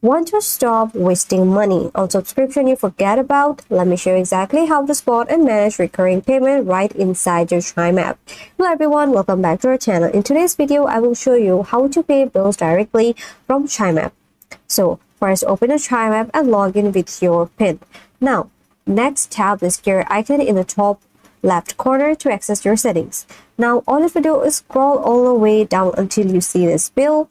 Want to stop wasting money on subscription you forget about? Let me show you exactly how to spot and manage recurring payment right inside your Chime app. Hello everyone, welcome back to our channel. In today's video, I will show you how to pay bills directly from Chime app. So first, open a Chime app and log in with your PIN. Now, next tap this gear icon in the top left corner to access your settings. Now, all you have to do is scroll all the way down until you see this bill.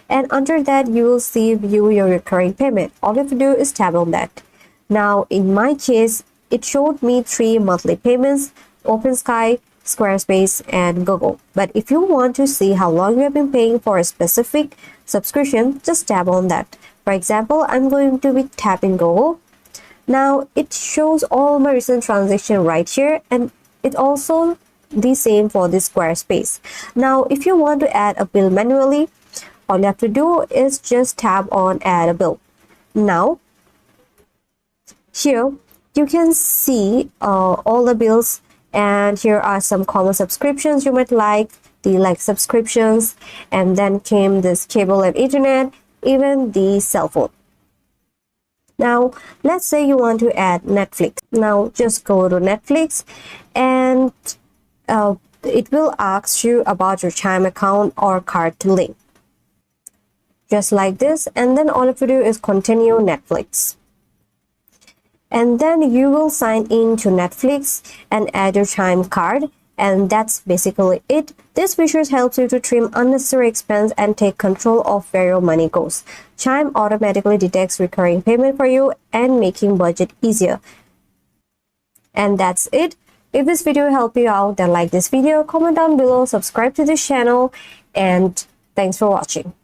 And under that, you will see view your recurring payment. All you have to do is tap on that. Now, in my case, it showed me 3 monthly payments: OpenSky, Squarespace, and Google. But if you want to see how long you have been paying for a specific subscription, just tap on that. For example, I'm going to be tapping Google. Now, it shows all my recent transactions right here, and it also the same for the Squarespace. Now, if you want to add a bill manually, all you have to do is just tap on add a bill. Now, here you can see all the bills, and here are some common subscriptions you might like, the subscriptions, and then came this cable and internet, even the cell phone. Now, let's say you want to add Netflix. Now, just go to Netflix, and it will ask you about your Chime account or card to link. Just like this, and then all you have to do is continue Netflix. And then you will sign in to Netflix and add your Chime card, and that's basically it. This feature helps you to trim unnecessary expense and take control of where your money goes. Chime automatically detects recurring payment for you and making budget easier. And that's it. If this video helped you out, then like this video, comment down below, subscribe to this channel, and thanks for watching.